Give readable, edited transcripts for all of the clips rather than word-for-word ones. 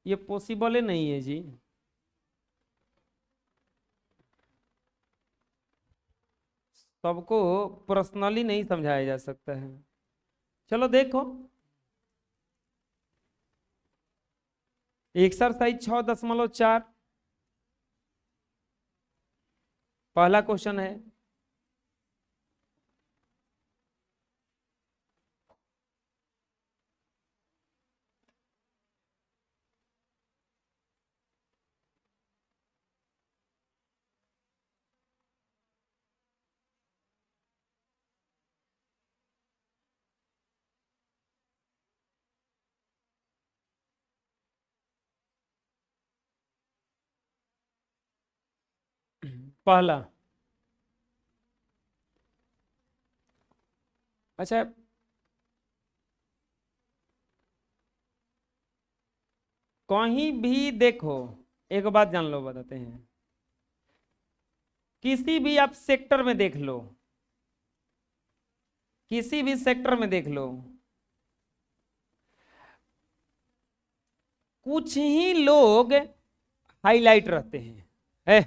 ये पॉसिबल ही नहीं है जी। सबको पर्सनली नहीं समझाया जा सकता है। चलो देखो, एक्सरसाइज 6.4 पहला क्वेश्चन है। पहला, अच्छा कहीं भी देखो, एक बात जान लो, बताते हैं, किसी भी आप सेक्टर में देख लो, किसी भी सेक्टर में देख लो, कुछ ही लोग हाईलाइट रहते हैं। है,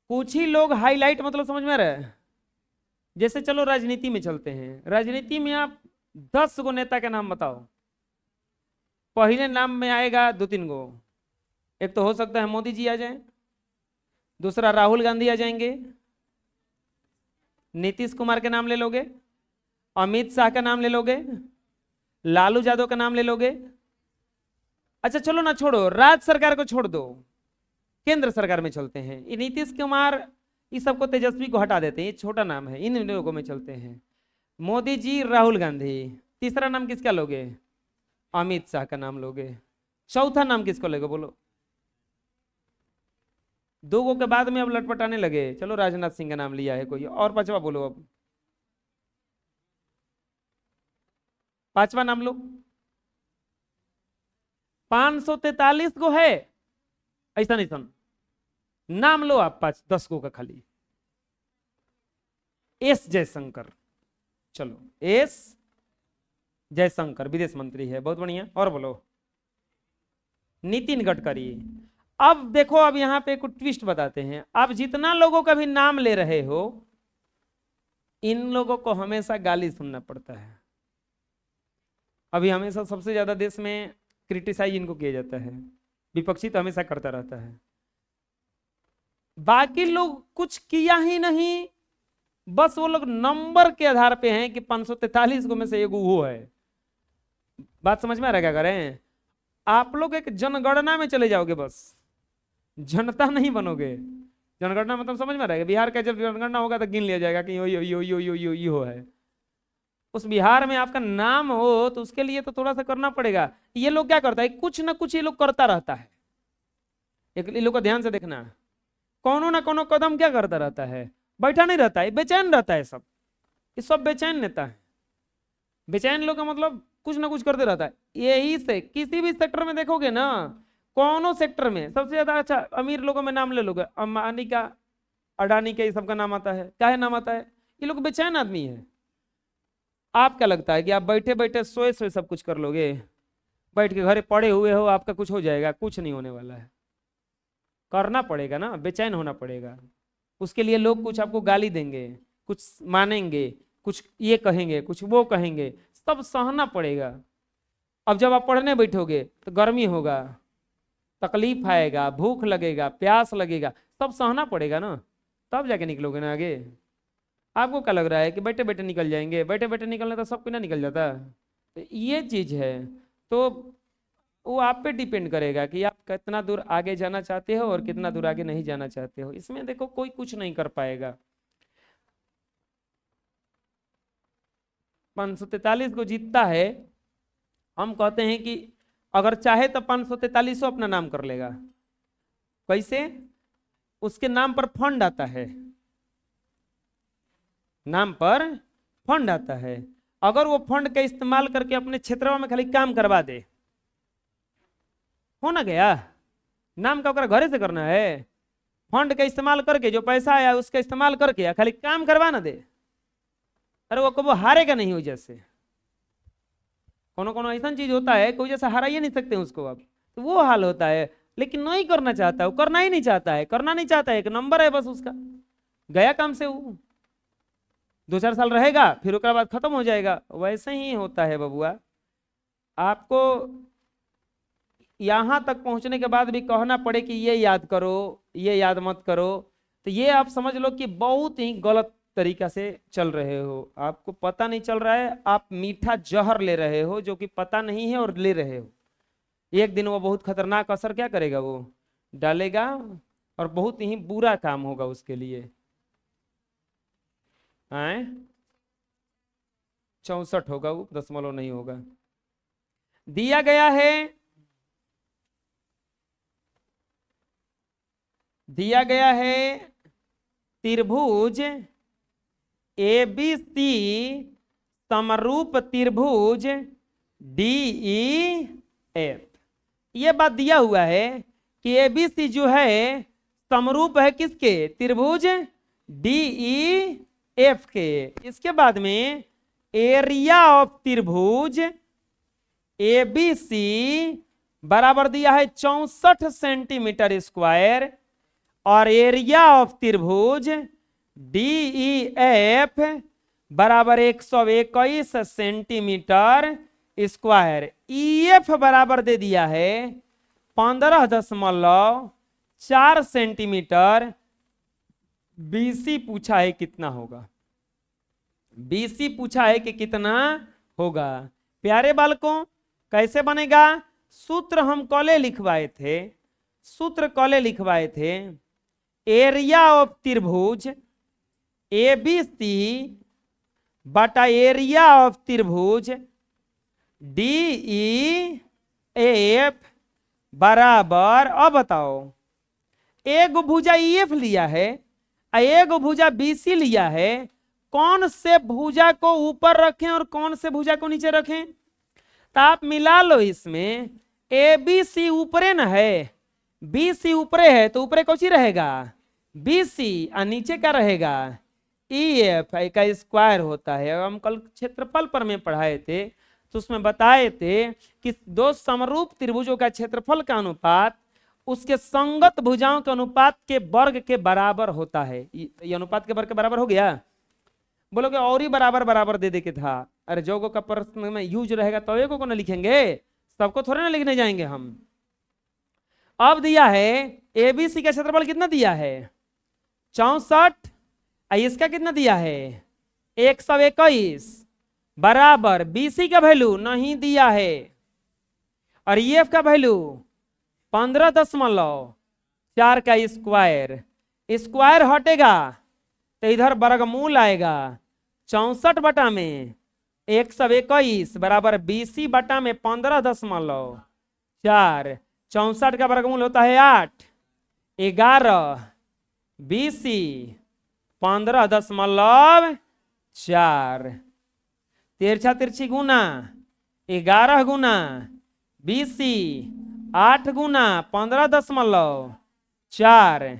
कुछ ही लोग हाईलाइट, मतलब समझ में आ रहा है? जैसे चलो राजनीति में चलते हैं, राजनीति में आप 10 गो नेता के नाम बताओ, पहले नाम में आएगा 2-3 गो। एक तो हो सकता है मोदी जी आ जाएं, दूसरा राहुल गांधी आ जाएंगे, नीतीश कुमार के नाम ले लोगे, अमित शाह का नाम ले लोगे, लालू यादव का नाम ले लोगे। अच्छा चलो ना, छोड़ो, राज्य सरकार को छोड़ दो, केंद्र सरकार में चलते हैं। ये नीतीश कुमार, इस सबको, तेजस्वी को हटा देते हैं, ये छोटा नाम है, इन लोगों में चलते हैं। मोदी जी, राहुल गांधी। तीसरा नाम किसका लोगे? अमित शाह का नाम लोगे। चौथा नाम किसको लोगे बोलो? 2 गो के बाद में अब लटपटाने लगे, चलो राजनाथ सिंह का नाम लिया है कोई और, पांचवा बोलो अब। पांचवा नाम लो। 543 गो है, ऐसा नहीं सुन, नाम लो आप 5-10 गो का खाली। एस जयशंकर, चलो एस जयशंकर विदेश मंत्री है, बहुत बढ़िया। और बोलो। नितिन गडकरी। अब देखो, अब यहां पे कुछ ट्विस्ट बताते हैं। आप जितना लोगों का भी नाम ले रहे हो, इन लोगों को हमेशा गाली सुनना पड़ता है। अभी हमेशा सबसे ज्यादा देश में क्रिटिसाइज इनको किया जाता है, विपक्षी तो हमेशा करता रहता है। बाकी लोग कुछ किया ही नहीं, बस वो लोग नंबर के आधार पे हैं कि 543 को में से एक वो है। बात समझ में आ रहा है क्या करें? आप लोग एक जनगणना में चले जाओगे, बस जनता नहीं बनोगे। जनगणना मतलब समझ में आ रहा है? बिहार का जब जनगणना होगा तो गिन लिया जाएगा कि यो है। उस बिहार में आपका नाम हो तो उसके लिए तो थोड़ा सा करना पड़ेगा। ये लोग क्या करता है, कुछ ना कुछ ये लोग करता रहता है। एक लोग को ध्यान से देखना, कोनो ना कोनो कदम क्या करता रहता है, बैठा नहीं रहता है, बेचैन रहता है सब। ये सब बेचैन नेता है। बेचैन लोग का मतलब कुछ ना कुछ करते रहता है। यही से किसी भी सेक्टर में देखोगे ना, कोनो सेक्टर में सबसे ज्यादा, अच्छा अमीर लोगों में नाम ले लोगे, अंबानी का, अडानी का, ये सबका नाम आता है। क्या है नाम आता है? ये लोग बेचैन आदमी है। आप क्या लगता है कि आप बैठे बैठे सोए सोए सब कुछ कर लोगे? बैठ के घरे पड़े हुए हो, आपका कुछ हो जाएगा? कुछ नहीं होने वाला है। करना पड़ेगा ना, बेचैन होना पड़ेगा। उसके लिए लोग कुछ आपको गाली देंगे, कुछ मानेंगे, कुछ ये कहेंगे, कुछ वो कहेंगे, सब सहना पड़ेगा। अब जब आप पढ़ने बैठोगे तो गर्मी होगा, तकलीफ आएगा, भूख लगेगा, प्यास लगेगा, सब सहना पड़ेगा ना, तब जाके निकलोगे ना आगे। आपको क्या लग रहा है कि बैठे बैठे निकल जाएंगे? बैठे बैठे निकलने तो सबको ना निकल जाता। तो ये चीज है। तो वो आप पे डिपेंड करेगा कि आप कितना दूर आगे जाना चाहते हो और कितना दूर आगे नहीं जाना चाहते हो। इसमें देखो कोई कुछ नहीं कर पाएगा। 543 को जीतता है, हम कहते हैं कि अगर चाहे तो 543 अपना नाम कर लेगा। कैसे? उसके नाम पर फंड आता है, नाम पर फंड आता है। अगर वो फंड का इस्तेमाल करके अपने क्षेत्रों में खाली काम करवा दे, हो ना गया। नाम का घरे से करना है, फंड का इस्तेमाल करके जो पैसा आया उसका इस्तेमाल करके खाली काम करवा ना दे, अरे वो कबो हारेगा नहीं हो जैसे। कोनो कोनो ऐसा चीज होता है कोई जैसा हरा ही नहीं सकते उसको अब, तो वो हाल होता है। लेकिन नहीं करना चाहता, वो करना ही नहीं चाहता है, करना नहीं चाहता है, एक नंबर है बस उसका, गया काम से वो 2-4 साल रहेगा फिर उसके बाद खत्म हो जाएगा। वैसे ही होता है बबुआ, आपको यहां तक पहुंचने के बाद भी कहना पड़े कि ये याद करो, ये याद मत करो, तो ये आप समझ लो कि बहुत ही गलत तरीका से चल रहे हो। आपको पता नहीं चल रहा है, आप मीठा जहर ले रहे हो जो कि पता नहीं है और ले रहे हो। एक दिन वो बहुत खतरनाक असर क्या करेगा, वो डालेगा और बहुत ही बुरा काम होगा उसके लिए। आए 64 होगा, वो दशमलव नहीं होगा। दिया गया है, दिया गया है त्रिभुज ABC समरूप त्रिभुज DEF। ये बात दिया हुआ है कि ABC जो है समरूप है किसके, त्रिभुज DEF के। इसके बाद में एरिया ऑफ त्रिभुज ABC बराबर दिया है 64 सेंटीमीटर स्क्वायर, और एरिया ऑफ त्रिभुज DEF बराबर 121 सेंटीमीटर स्क्वायर। EF बराबर दे दिया है 15.4 सेंटीमीटर। BC पूछा है कितना होगा, BC पूछा है कि कितना होगा। प्यारे बालकों, कैसे बनेगा, सूत्र हम कॉले लिखवाए थे, सूत्र कॉले लिखवाए थे, एरिया ऑफ त्रिभुज ABC बटा एरिया ऑफ त्रिभुज DEF बराबर, अब बताओ, एक भुजा EF लिया है, एक भुजा BC लिया है, कौन से भुजा को ऊपर रखें और कौन से भुजा को नीचे रखें, तो आप मिला लो। इसमें ABC ऊपरे न है, BC ऊपरे है, तो ऊपरे कौन सी रहेगा, BC, और नीचे क्या रहेगा, EF का स्क्वायर होता है। हम कल क्षेत्रफल पर में पढ़ाए थे, तो उसमें बताए थे कि दो समरूप त्रिभुजों का क्षेत्रफल का अनुपात उसके संगत भुजाओं के अनुपात के वर्ग के बराबर होता है। ये अनुपात के वर्ग के बराबर हो गया, बोलोगे और ही बराबर बराबर दे दे के था। अरे जो का प्रश्न में यूज रहेगा तो एक को ना लिखेंगे, सबको थोड़े ना लिखने जाएंगे हम। अब दिया है ABC का क्षेत्रफल कितना दिया है 64, इसका कितना दिया है 121 बराबर BC का वैल्यू नहीं दिया है, और EF का वैल्यू 15.4 का स्क्वायर। स्क्वायर हटेगा तो इधर वर्गमूल आएगा, 64 बटा में 121 बराबर BC बटा में 15.4। 64 का वर्गमूल होता है 8, 11 BC 15.4, तिरछा तिरछी गुना 11 गुना BC 8 गुना 15.4,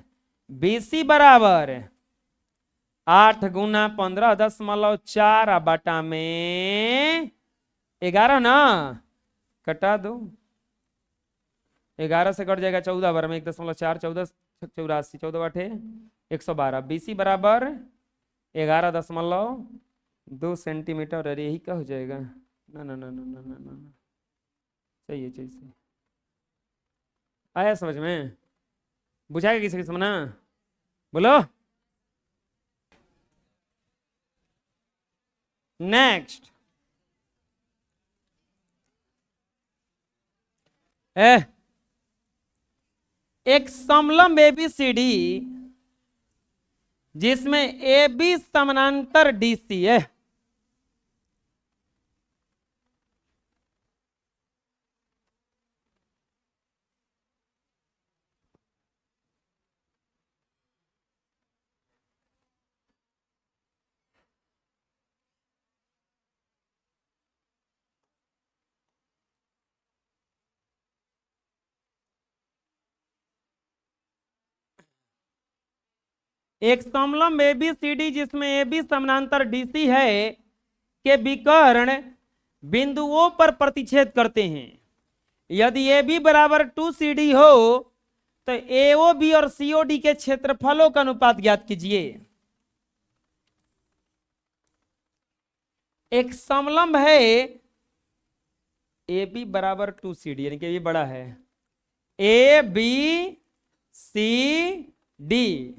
BC बराबर 8 गुना 15.4 बटा में 11 ना, कटा दो, 11 से कट जाएगा 14 बार में 1.4, 14 84, 14 8 112। BC बराबर 11.2 सेंटीमीटर। अरे यही क्या हो जाएगा, ना ना ना ना ना ना ना, चाहिए चाहिए। आया समझ में, बुझाएगा किसी किस्म ना, बोलो। नेक्स्ट, एक समलंब ABCD जिसमें AB समानांतर DC है। एक समलंब ABCD जिसमें AB समानांतर DC है के विकर्ण बिंदुओं पर प्रतिच्छेद करते हैं। यदि ए बी बराबर 2CD हो तो एओ बी और सीओडी के क्षेत्रफलों का अनुपात ज्ञात कीजिए। एक समलंब है ए बी बराबर 2CD, यानी कि ये बड़ा है, A B C D.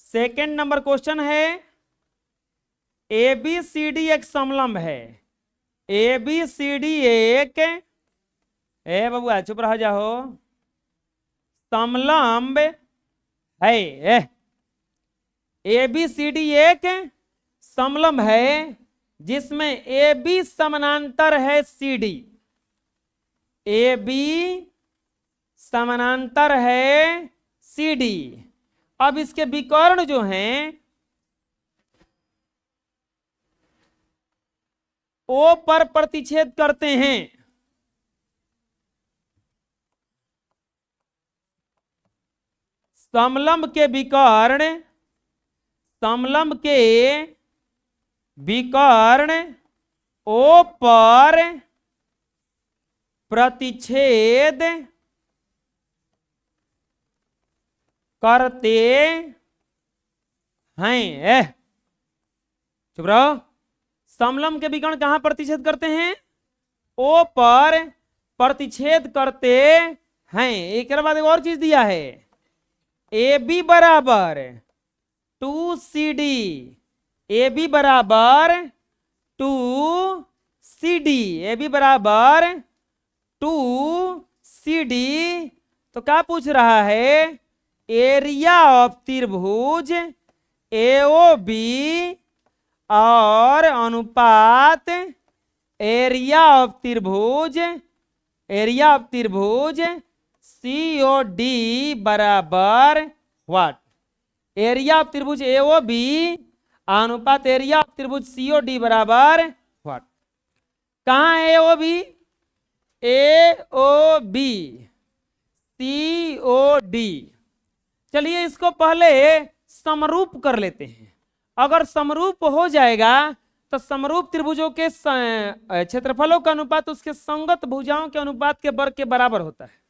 Second number question है, ए बी सी डी एक समलंब है, ए बी सी डी एक, ए बबुआ चुप रह जाओ, समलंब है। ए बी सी डी एक समलंब है जिसमें ए बी समानांतर है सी डी, ए बी समानांतर है सी डी। अब इसके विकर्ण जो हैं ओ पर प्रतिच्छेद करते हैं। समलंब के विकर्ण, समलंब के विकर्ण ओ पर प्रतिच्छेद करते हैं। चुप रहो। समलंब के विकर्ण कहां प्रतिच्छेद करते हैं? ओ पर प्रतिच्छेद करते हैं। एक के बाद एक और चीज दिया है, ए बी बराबर 2CD, ए बी बराबर 2CD, ए बी बराबर 2CD। तो क्या पूछ रहा है? एरिया ऑफ त्रिभुज एओ बी और अनुपात एरिया ऑफ त्रिभुज, एरिया ऑफ त्रिभुज COD बराबर व्हाट? एरिया ऑफ त्रिभुज एओ बी अनुपात एरिया ऑफ त्रिभुज COD बराबर व्हाट? कहां है एओ बी? एओ बी COD। चलिए इसको पहले समरूप कर लेते हैं। अगर समरूप हो जाएगा तो समरूप त्रिभुजों के क्षेत्रफलों का अनुपात उसके संगत भुजाओं के अनुपात के वर्ग के बराबर होता है।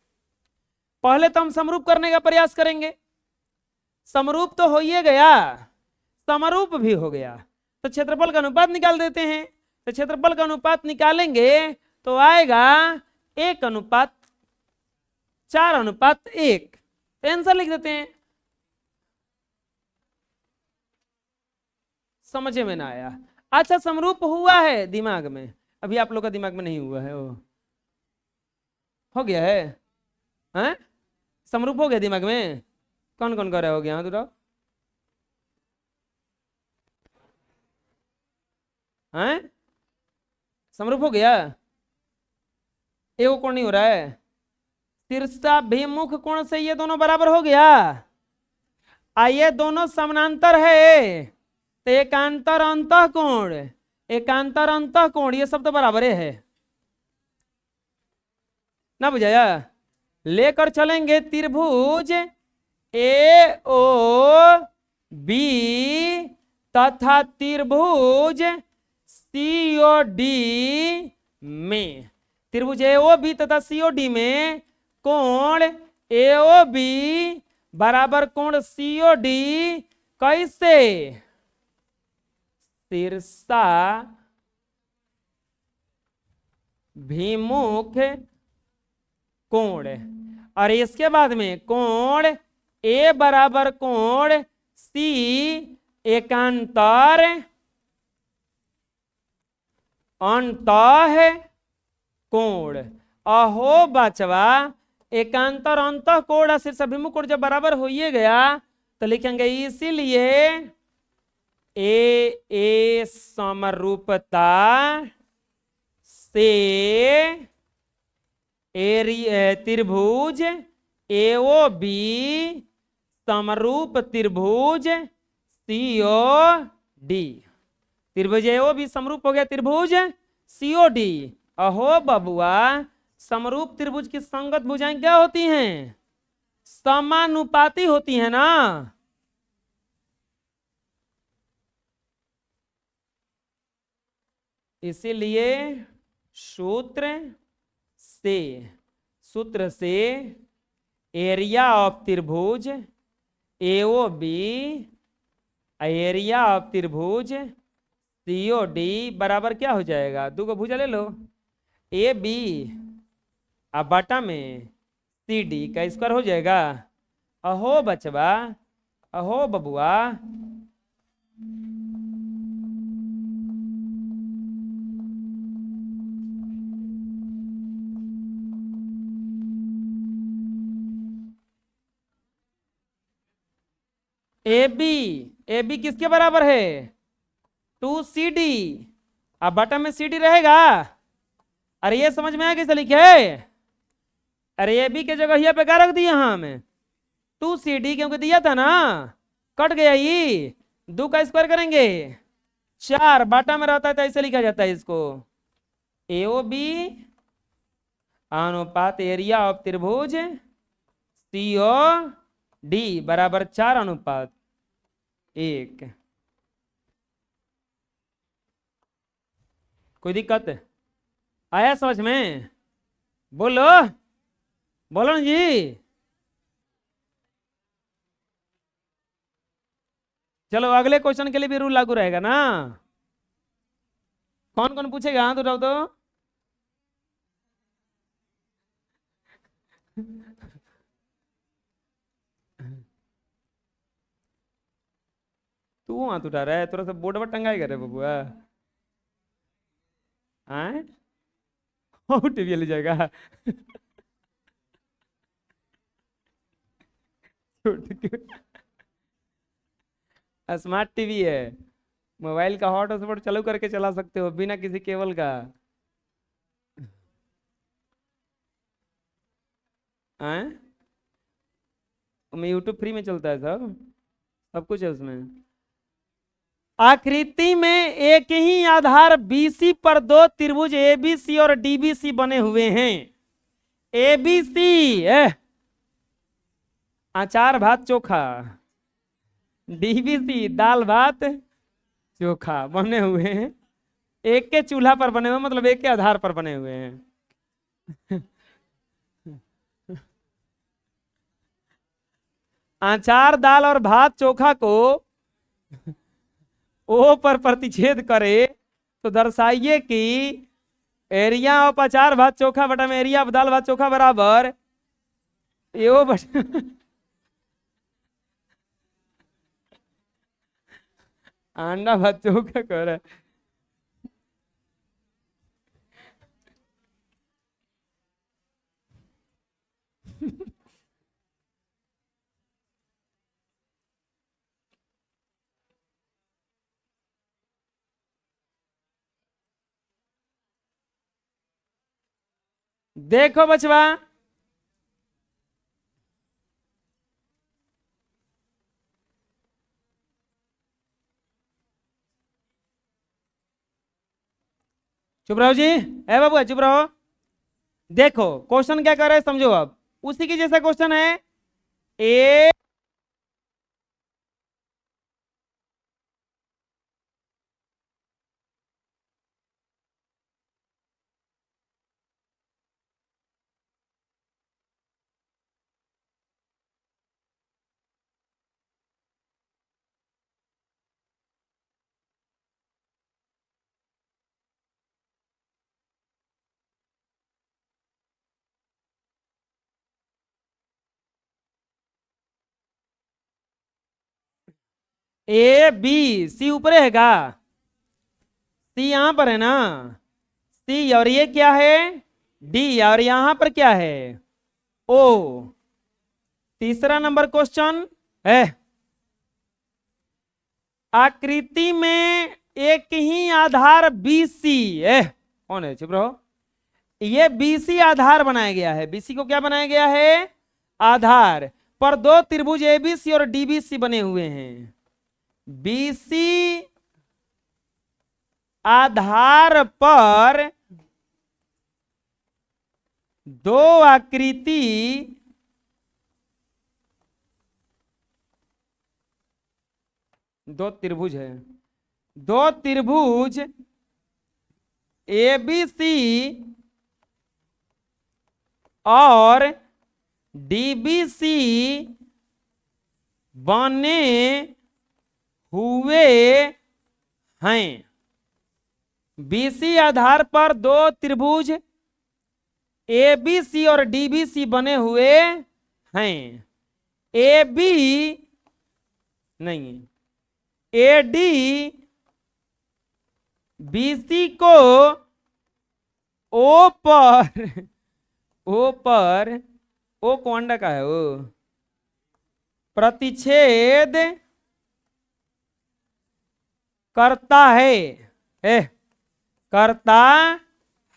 पहले तो हम समरूप करने का प्रयास करेंगे। समरूप तो हो ही गया, समरूप भी हो गया, तो क्षेत्रफल का अनुपात निकाल देते हैं। तो क्षेत्रफल का अनुपात निकालेंगे तो आएगा 1:4:1। तो आंसर लिख देते हैं। समझे में ना आया? अच्छा समरूप हुआ है दिमाग में, अभी आप लोग का दिमाग में नहीं हुआ है, वो हो गया है? हैं? समरूप हो गया दिमाग में? कौन कौन कर रहा हो गया? हाँ दूरा हैं? समरूप हो गया? एगो कोण नहीं हो रहा है? शीर्षाभिमुख कोण से ये दोनों बराबर हो गया। ये दोनों समानांतर है तो एकांतर अंतःकोण, एकांतर अंतःकोण ये सब तो बराबर है ना? बुझाया? लेकर चलेंगे त्रिभुज एओ बी तथा त्रिभुज COD में, त्रिभुज एओ बी तथा COD में कोण एओ बी बराबर कोण COD कैसे? शीर्षाभिमुख कोण, और इसके बाद में कोण ए बराबर कोण सी एकांतर अंतः कोण। अहो बचवा, एकांतर अंतः कोण और शीर्षाभिमुख कोण जब बराबर हो ही गया तो लिखेंगे इसीलिए ए समरूपता से त्रिभुज एओ बी समरूप त्रिभुज COD। त्रिभुज एओ बी समरूप हो गया त्रिभुज COD। अहो बबुआ, समरूप त्रिभुज की संगत भुजाएं क्या होती हैं? समानुपाती होती हैं ना? इसीलिए सूत्र से सूत्र से एरिया ऑफ त्रिभुज एओ बी, एरिया ऑफ त्रिभुज सीओ डी बराबर क्या हो जाएगा, दो को भुजा ले लो, ए बी अब बटा में सी डी का स्क्वायर हो जाएगा। अहो बचवा, अहो बबुआ, ए बी किसके बराबर है, 2CD। अब बटन में CD रहेगा। अरे ये समझ में आया कैसे लिखे है? अरे ए बी के जगह यहाँ पे क्या रख दिया हमें, 2CD, क्योंकि दिया था ना, कट गया ये, 2 का स्क्वायर करेंगे 4, बाटा में रहता है तो ऐसे लिखा जाता है इसको, एओ बी अनुपात एरिया ऑफ त्रिभुज सीओ डी बराबर 4:1। कोई दिक्कत आया समझ में? बोलो बोलो ना जी। चलो अगले क्वेश्चन के लिए भी रूल लागू रहेगा ना। कौन कौन पूछेगा, हाथ उठाओ तो। तू हाथ उठा रहा है, थोड़ा सा बोर्ड पर टंगाई कर रहे बबुआ। आए टीवी ले जाएगा। स्मार्ट टीवी है, मोबाइल का हॉटस्पॉट चालू करके चला सकते हो बिना किसी केबल का। आए यूट्यूब फ्री में चलता है, सब सब कुछ है उसमें। आकृति में एक ही आधार BC पर 2 त्रिभुज ABC और DBC बने हुए हैं। ABC अचार भात चोखा, DBC दाल भात चोखा बने हुए हैं। एक के चूल्हा पर बने हुए, मतलब एक के आधार पर बने हुए हैं। अचार दाल और भात चोखा को ओ पर प्रतिच्छेद करे तो दर्शाइए कि एरिया ऑफ अचार भात चोखा बटा में एरिया ऑफ दाल भात चोखा बराबर एओ बटा अंडा भात चोखा कर। देखो बचवा, चुप रहो जी, ए बाबू चुप रहो। देखो क्वेश्चन क्या कर रहे हैं समझो, अब उसी की जैसा क्वेश्चन है। ए B C ऊपर है का, C यहां पर है ना, C और ये क्या है D, और यहां पर क्या है O। तीसरा नंबर क्वेश्चन है, आकृति में एक ही आधार BC है, कौन है, चुप रहो। ये BC आधार बनाया गया है, BC को क्या बनाया गया है, आधार पर 2 त्रिभुज ABC और DBC बने हुए हैं। BC आधार पर 2 आकृति 2 त्रिभुज है, 2 त्रिभुज ए बी सी और डी बी सी बने हुए हैं। बीसी आधार पर दो त्रिभुज ए बी सी और डी बी सी बने हुए हैं। ए बी नहीं, ए डी बी सी को ओ पर ओ पर ओ कौन का है वो प्रतिच्छेद करता है। करता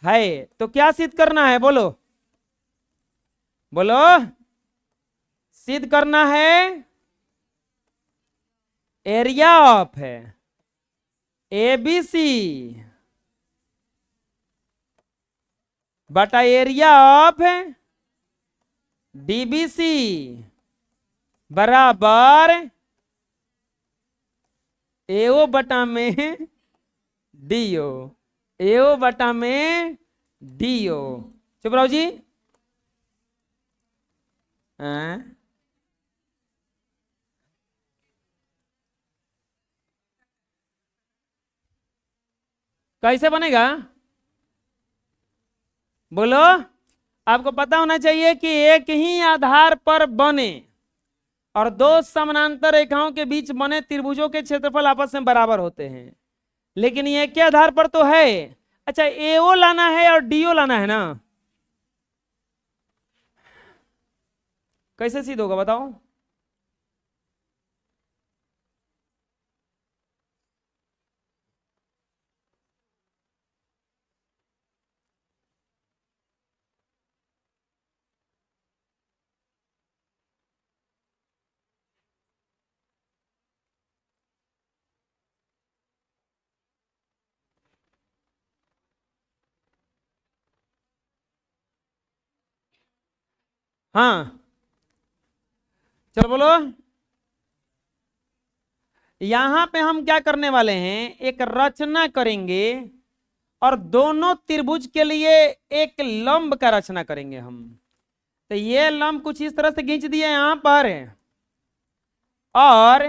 है तो क्या सिद्ध करना है, बोलो बोलो। सिद्ध करना है एरिया ऑफ है ए बी सी बटा area of D B C बराबर एओ बटा में डीओ, एओ बटा में डीओ। चुप रहो जी। कैसे बनेगा बोलो। आपको पता होना चाहिए कि एक ही आधार पर बने और दो समानांतर रेखाओं के बीच बने त्रिभुजों के क्षेत्रफल आपस में बराबर होते हैं, लेकिन ये के आधार पर तो है। अच्छा, एओ लाना है और डीओ लाना है ना, कैसे सिद्ध होगा बताओ। हाँ चलो बोलो। यहां पे हम क्या करने वाले हैं, एक रचना करेंगे और दोनों त्रिभुज के लिए एक लंब का रचना करेंगे हम। तो ये लंब कुछ इस तरह से खींच दिए यहां पर और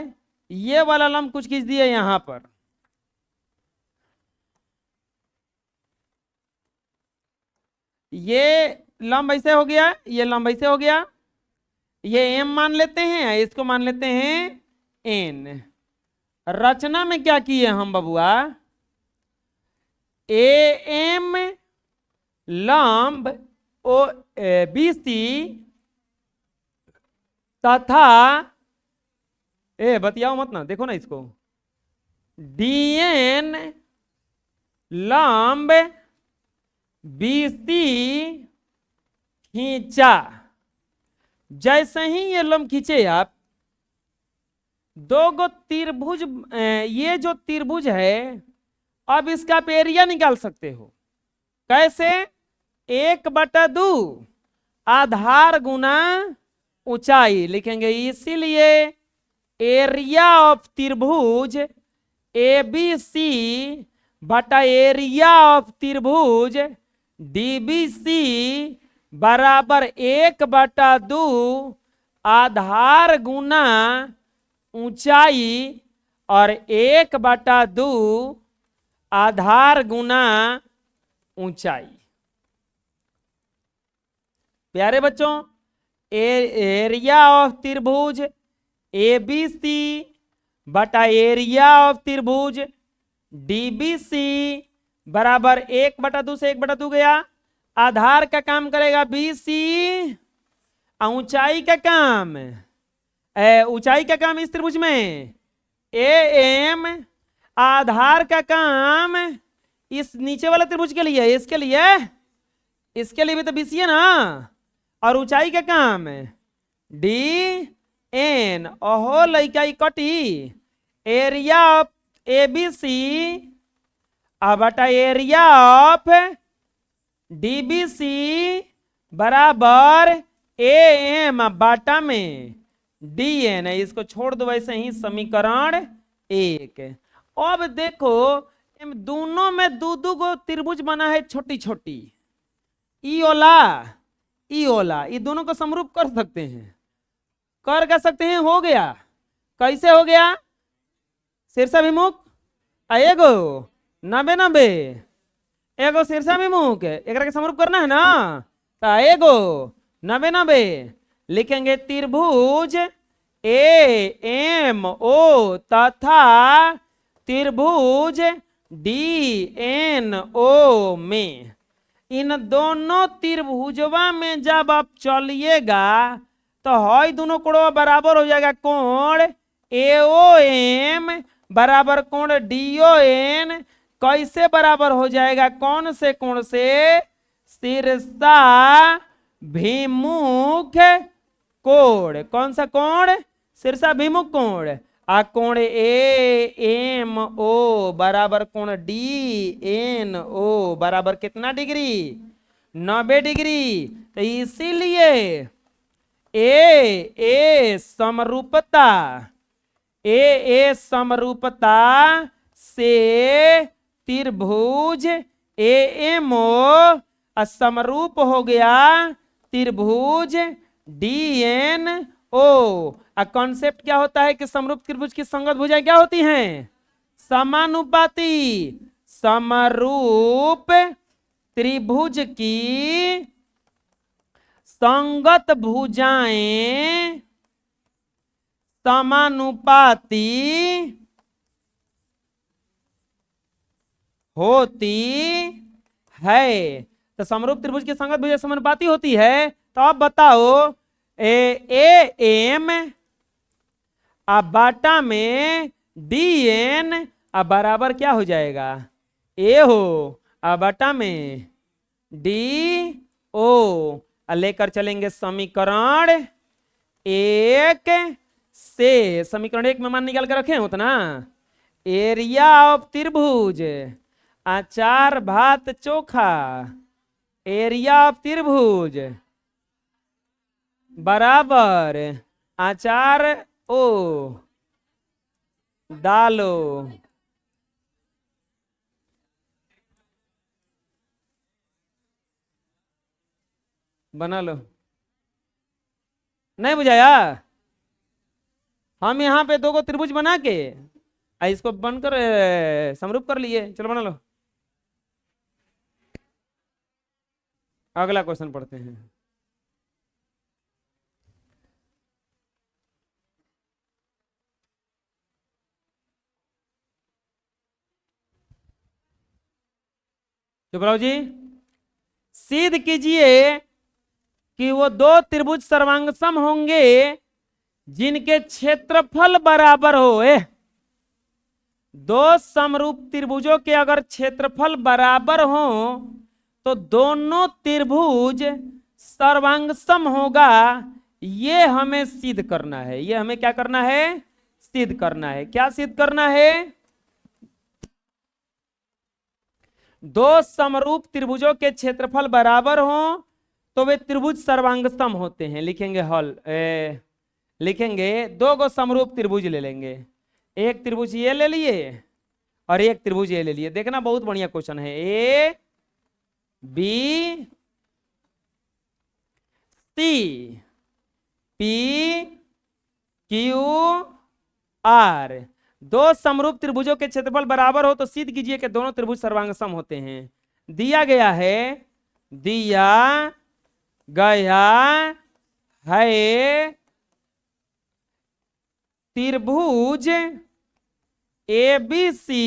ये वाला लंब कुछ खींच दिए यहां पर। ये लंब ऐसे हो गया, ये लंब ऐसे हो गया, ये एम मान लेते हैं, इसको मान लेते हैं एन। रचना में क्या किए हम बबुआ, ए एम लंब ओ बी सी तथा बतियाओ मत ना, देखो ना इसको, डीएन लंब बी सी खींचा। जैसे ही ये लंब खींचे आप, दो गो त्रिभुज, ये जो त्रिभुज है अब इसका आप एरिया निकाल सकते हो। कैसे, 1/2 आधार गुना ऊंचाई लिखेंगे। इसीलिए एरिया ऑफ त्रिभुज ए बी सी बटा एरिया ऑफ त्रिभुज डी बी सी बराबर 1/2 आधार गुना ऊंचाई और 1/2 आधार गुना ऊंचाई। प्यारे बच्चों, एरिया ऑफ त्रिभुज ए बी सी बटा एरिया ऑफ त्रिभुज डी बी सी बराबर 1/2 से 1/2 गया। आधार का काम करेगा बी सी, ऊंचाई का काम, ऊंचाई का काम इस त्रिभुज में ए एम, आधार का काम इस नीचे वाले त्रिभुज के लिए, इसके लिए भी तो बीसी है ना, और ऊंचाई का काम डी एन। ओहो लइकाई कटी, area of A B C बटा area of D B C बराबर ए एम बाटा में डी एन है। इसको छोड़ दो वैसे ही, समीकरण 1। अब देखो दोनों में दो दो गो त्रिभुज बना है छोटी छोटी, ई ओला ई ओला, ये दोनों को समरूप कर सकते हैं, कर सकते हैं, हो गया। कैसे हो गया? शीर्षाभिमुख एगो 90-90, एगो शीर्षाभिमुख, एक के समरूप करना है ना, तो एगो 90-90 लिखेंगे। त्रिभुज ए एम ओ तथा त्रिभुज डी एन ओ में, इन दोनों त्रिभुजवा में जब आप चलिएगा तो हई दोनों कोण बराबर हो जाएगा। कोण एओ एम बराबर कोण डीओ एन। कैसे बराबर हो जाएगा? कौन से कोण से? शीर्षाभिमुख कोण। कौन सा कोण? शीर्षाभिमुख कोण। आ कोण ए एम ओ बराबर कोण डी एन ओ बराबर कितना डिग्री? 90 डिग्री। तो इसीलिए ए समरूपता, ए समरूपता से त्रिभुज ए एम ओ समरूप हो गया त्रिभुज डी एन ओ। कॉन्सेप्ट क्या होता है कि समरूप त्रिभुज की संगत भुजाएं क्या होती हैं? समानुपाती। समरूप त्रिभुज की संगत भुजाएं समानुपाती होती है। तो समरूप त्रिभुज की संगत भुजाएं समानुपाती होती है। तो अब बताओ, ए एम बाटा में डी एन बराबर क्या हो जाएगा? ए हो बाटा में डी ओ। लेकर चलेंगे समीकरण 1 से। समीकरण 1 में मान निकाल कर रखे हो ना, एरिया ऑफ त्रिभुज 4 भात चोखा, एरिया ऑफ त्रिभुज बराबर 4 ओ दालो। बना लो। नहीं बुझाया? हम यहाँ पे 2 को त्रिभुज बना के इसको बनकर समरूप कर लिए। चलो बना लो। अगला क्वेश्चन पढ़ते हैं। चुप जी। सिद्ध कीजिए कि वो 2 त्रिभुज सर्वांगसम होंगे जिनके क्षेत्रफल बराबर हो। 2 समरूप त्रिभुजों के अगर क्षेत्रफल बराबर हो तो दोनों त्रिभुज सर्वांगसम होगा। ये हमें सिद्ध करना है। ये हमें क्या करना है? सिद्ध करना है। क्या सिद्ध करना है? 2 समरूप त्रिभुजों के क्षेत्रफल बराबर हो तो वे त्रिभुज सर्वांगसम होते हैं। लिखेंगे हल लिखेंगे 2 को समरूप त्रिभुज ले लेंगे। एक त्रिभुज ये ले लिए और एक त्रिभुज ये ले लिए। देखना बहुत बढ़िया क्वेश्चन है। A B C P Q R. 2 समरूप त्रिभुजों के क्षेत्रफल बराबर हो तो सिद्ध कीजिए कि दोनों त्रिभुज सर्वांगसम होते हैं। दिया गया है त्रिभुज एबीसी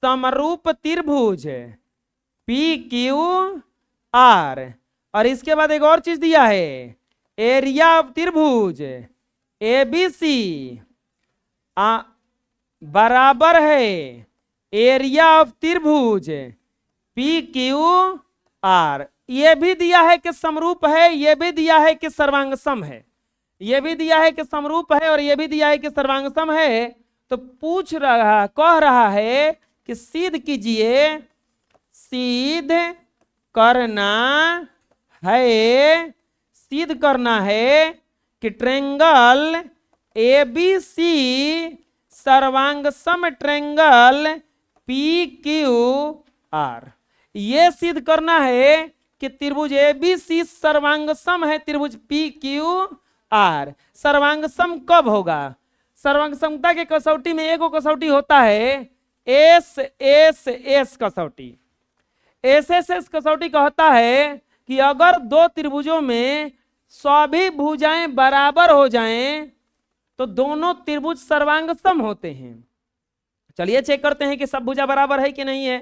समरूप त्रिभुज पी क्यू आर। और इसके बाद एक और चीज दिया है, एरिया ऑफ त्रिभुज एबीसी बराबर है एरिया ऑफ त्रिभुज पी क्यू आर। ये भी दिया है कि समरूप है, ये भी दिया है कि सर्वांगसम है। ये भी दिया है कि समरूप है और ये भी दिया है कि सर्वांगसम है। तो कह रहा है कि सिद्ध कीजिए, सिद्ध करना है, सिद्ध करना है कि ट्रायंगल एबीसी सर्वांग सम ट्रायंगल पी क्यू आर। ये सिद्ध करना है कि त्रिभुज एबीसी सर्वांग सम है त्रिभुज पी क्यू आर। सर्वांग सम कब होगा? सर्वांग समता के कसौटी में एगो कसौटी होता है एस एस एस कसौटी। एस एस एस कसौटी कहता है कि अगर दो त्रिभुजों में सभी भुजाएं बराबर हो जाएं तो दोनों त्रिभुज सर्वांग सम होते हैं। चलिए चेक करते हैं कि सब भुजा बराबर है कि नहीं है।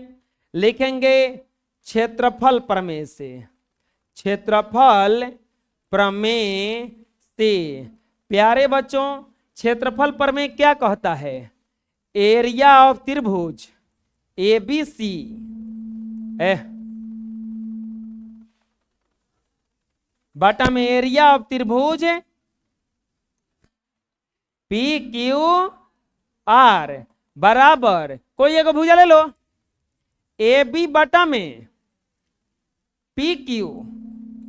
लिखेंगे क्षेत्रफल प्रमेय से। क्षेत्रफल प्रमेय से प्यारे बच्चों, क्षेत्रफल प्रमेय क्या कहता है? एरिया ऑफ त्रिभुज एबीसी बटा में एरिया ऑफ त्रिभुज पी क्यू आर बराबर, कोई एक भुजा ले लो, ए बी बटा में पी क्यू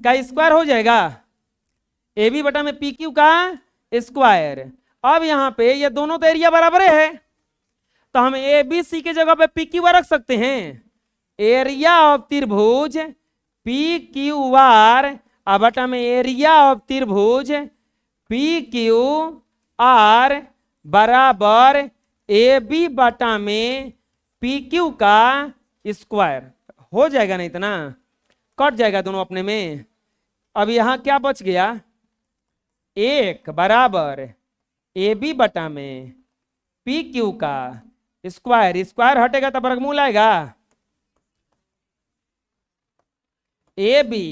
का स्क्वायर हो जाएगा। ए बी बटा में पी क्यू का स्क्वायर। अब यहां पे ये दोनों तो एरिया बराबर है तो हम ए बी सी के जगह पे पी क्यू आर रख सकते हैं। एरिया ऑफ त्रिभुज पी क्यू आर बटा में एरिया ऑफ त्रिभुज पी क्यू आर बराबर ए बी बटा में पी क्यू का स्क्वायर हो जाएगा। नहीं इतना कट जाएगा दोनों अपने में। अब यहां क्या बच गया? एक बराबर ए बी बटा में पी क्यू का स्क्वायर। स्क्वायर हटेगा तो वर्गमूल आएगा। ए बी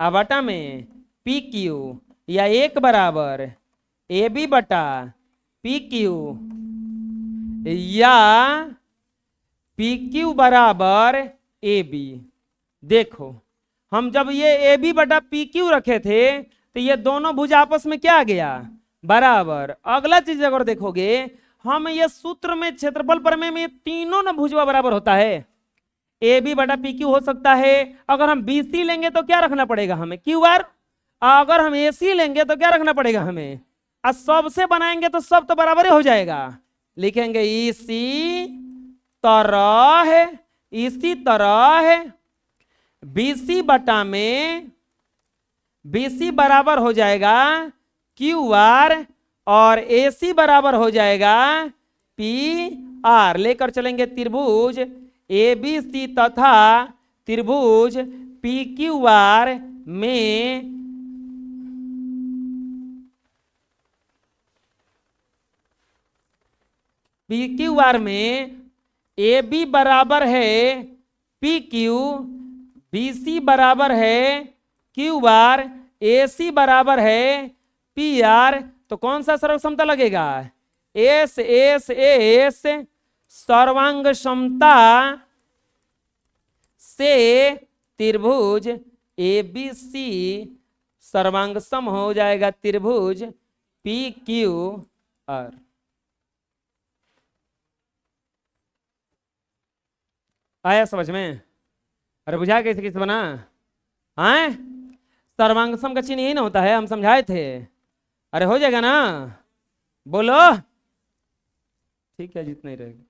बटा में पी क्यू या एक बराबर ए बी बटा पी क्यू या पी क्यू बराबर ए बी। देखो हम जब ये ए बी बटा पी क्यू रखे थे तो ये दोनों भुजा आपस में क्या आ गया? बराबर। अगला चीज अगर देखोगे हम ये सूत्र में क्षेत्रफल प्रमेय में तीनों ना भुजवा बराबर होता है। ए बी बटा पी क्यू हो सकता है। अगर हम बी सी लेंगे तो क्या रखना पड़ेगा हमें? Q R. अगर हम ए सी लेंगे तो क्या रखना पड़ेगा हमें? सबसे बनाएंगे तो सब तो बराबर हो जाएगा। लिखेंगे इसी तरह बीसी बटा में बीसी बराबर हो जाएगा क्यू आर और एसी बराबर हो जाएगा पी आर। लेकर चलेंगे त्रिभुज ए बी सी तथा त्रिभुज पी क्यू आर में पी क्यू आर में ए बी बराबर है पी क्यू, बी सी बराबर है क्यू आर, ए सी बराबर है पी आर। तो कौन सा सर्व समता लगेगा? एस एस एस सर्वांग समता से त्रिभुज ए बी सी सर्वांग सम हो जाएगा त्रिभुज पी क्यू आर। आया समझ में? अरे बुझा कैसे किस बना? आए सर्वांग सम का चिन्ह यही ना होता है, हम समझाए थे। अरे हो जाएगा ना? बोलो। ठीक है जितना ही रहेगा।